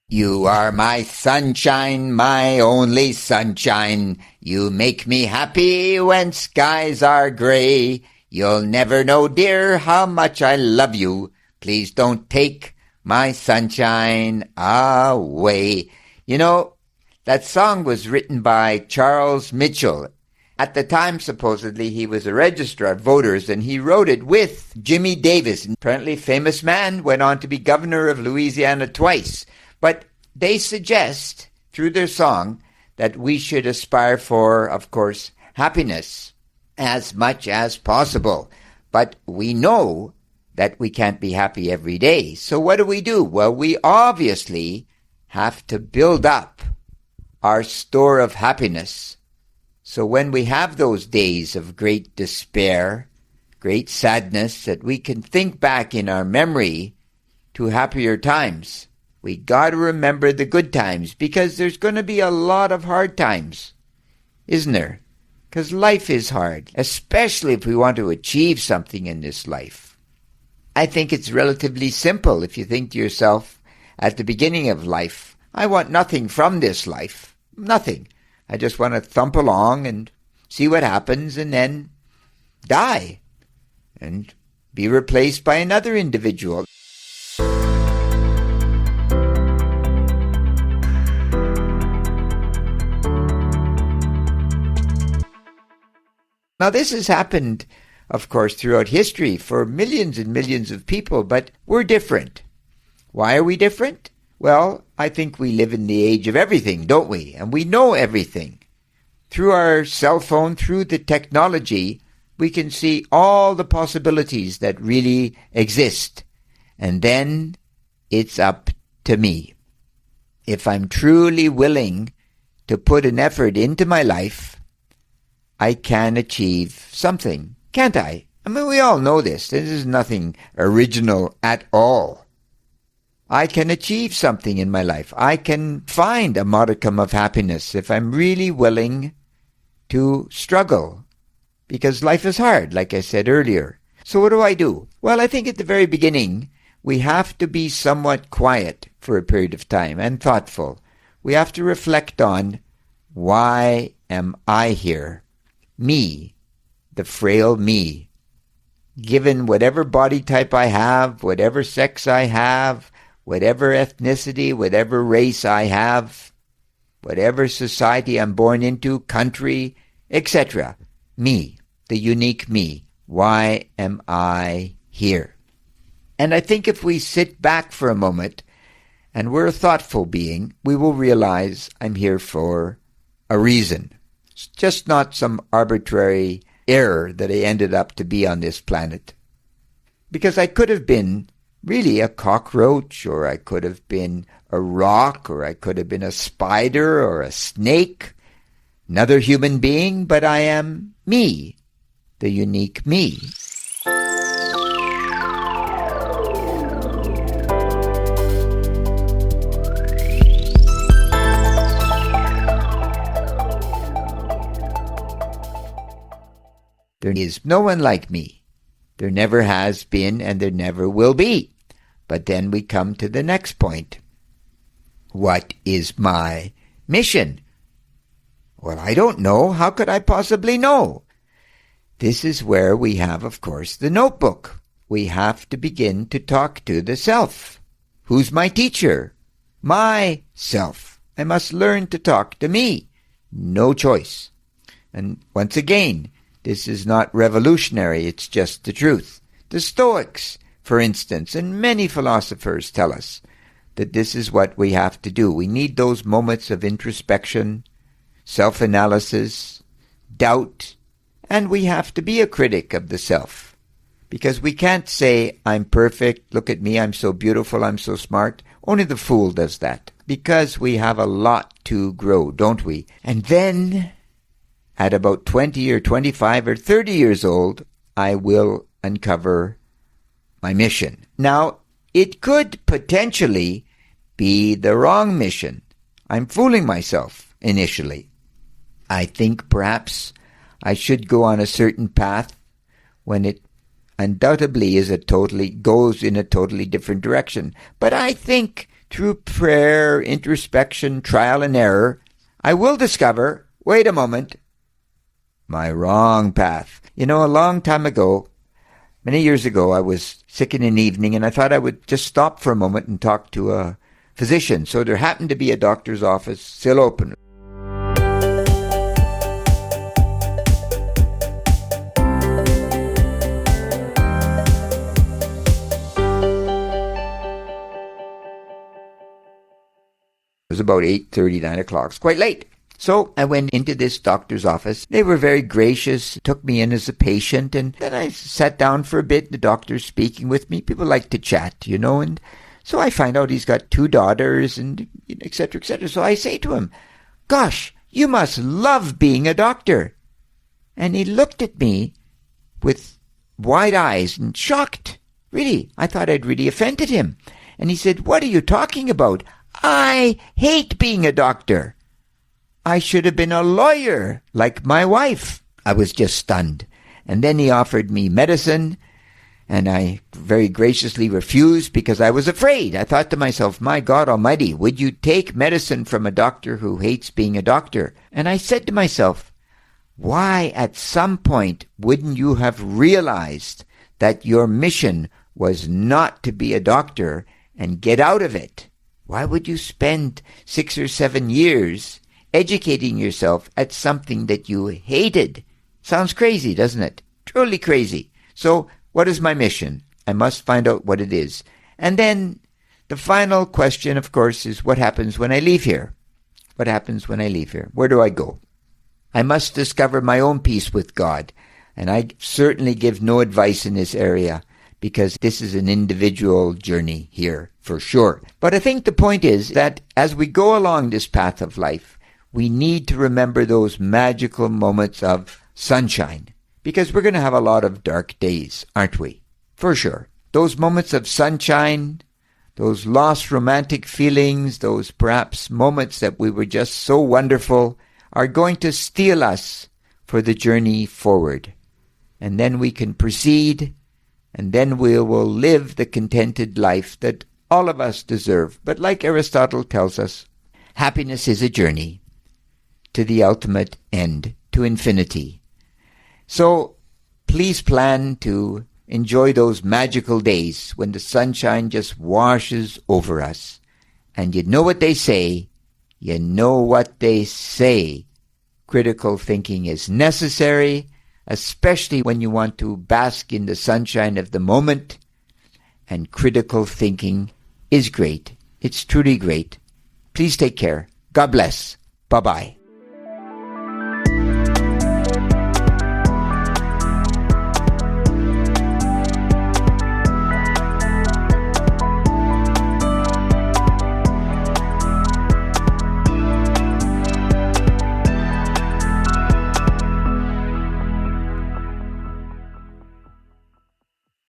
You are my sunshine, my only sunshine. You make me happy when skies are gray. You'll never know, dear, how much I love you. Please don't take my sunshine away. You know, that song was written by Charles Mitchell. At the time, supposedly, he was a registrar of voters, and he wrote it with Jimmy Davis, an apparently famous man, went on to be governor of Louisiana twice. But they suggest, through their song, that we should aspire for, of course, happiness as much as possible. But we know that we can't be happy every day. So what do? Well, we obviously have to build up our store of happiness. So when we have those days of great despair, great sadness, that we can think back in our memory to happier times. We got to remember the good times, because there's going to be a lot of hard times, isn't there? Because life is hard, especially if we want to achieve something in this life. I think it's relatively simple if you think to yourself at the beginning of life, I want nothing from this life, nothing. I just want to thump along and see what happens and then die and be replaced by another individual. Now, this has happened, of course, throughout history for millions and millions of people, but we're different. Why are we different? Well, I think we live in the age of everything, don't we? And we know everything. Through our cell phone, through the technology, we can see all the possibilities that really exist. And then it's up to me. If I'm truly willing to put an effort into my life, I can achieve something, can't I? I mean, we all know this. This is nothing original at all. I can achieve something in my life. I can find a modicum of happiness if I'm really willing to struggle, because life is hard, like I said earlier. So what do? Well, I think at the very beginning, we have to be somewhat quiet for a period of time and thoughtful. We have to reflect on, why am I here? Me, the frail me, given whatever body type I have, whatever sex I have, whatever ethnicity, whatever race I have, whatever society I'm born into, country, etc. Me, the unique me. Why am I here? And I think if we sit back for a moment and we're a thoughtful being, we will realize I'm here for a reason. It's just not some arbitrary error that I ended up to be on this planet. Because I could have been really a cockroach, or I could have been a rock, or I could have been a spider or a snake, another human being, but I am me, the unique me. There is no one like me. There never has been, and there never will be. But then we come to the next point. What is my mission? Well, I don't know. How could I possibly know? This is where we have, of course, the notebook. We have to begin to talk to the self. Who's my teacher? Myself. I must learn to talk to me. No choice. And once again, this is not revolutionary, it's just the truth. The Stoics, for instance, and many philosophers tell us that this is what we have to do. We need those moments of introspection, self-analysis, doubt, and we have to be a critic of the self. Because we can't say, I'm perfect, look at me, I'm so beautiful, I'm so smart. Only the fool does that. Because we have a lot to grow, don't we? And then, at about 20 or 25 or 30 years old, I will uncover my mission. Now, it could potentially be the wrong mission. I'm fooling myself initially. I think perhaps I should go on a certain path when it undoubtedly goes in a totally different direction. But I think through prayer, introspection, trial and error, I will discover, wait a moment, my wrong path. A long time ago, many years ago, I was sick in an evening, and I thought I would just stop for a moment and talk to a physician. So there happened to be a doctor's office still open. It was about 8:30, 9 o'clock. It's quite late. So I went into this doctor's office. They were very gracious, took me in as a patient, and then I sat down for a bit. The doctor's speaking with me. People like to chat, and so I find out he's got 2 daughters, and et cetera, et cetera. So I say to him, "Gosh, you must love being a doctor." And he looked at me with wide eyes and shocked. Really, I thought I'd really offended him. And he said, "What are you talking about? I hate being a doctor. I should have been a lawyer like my wife." I was just stunned. And then he offered me medicine, and I very graciously refused because I was afraid. I thought to myself, my God Almighty, would you take medicine from a doctor who hates being a doctor? And I said to myself, why at some point wouldn't you have realized that your mission was not to be a doctor and get out of it? Why would you spend 6 or 7 years educating yourself at something that you hated? Sounds crazy, doesn't it? Truly crazy. So what is my mission? I must find out what it is. And then the final question, of course, is what happens when I leave here? What happens when I leave here? Where do I go? I must discover my own peace with God. And I certainly give no advice in this area, because this is an individual journey here, for sure. But I think the point is that as we go along this path of life, we need to remember those magical moments of sunshine, because we're going to have a lot of dark days, aren't we? For sure. Those moments of sunshine, those lost romantic feelings, those perhaps moments that we were just so wonderful, are going to steel us for the journey forward. And then we can proceed, and then we will live the contented life that all of us deserve. But like Aristotle tells us, happiness is a journey to the ultimate end, to infinity. So please plan to enjoy those magical days when the sunshine just washes over us. And you know what they say. You know what they say. Critical thinking is necessary, especially when you want to bask in the sunshine of the moment. And critical thinking is great. It's truly great. Please take care. God bless. Bye-bye.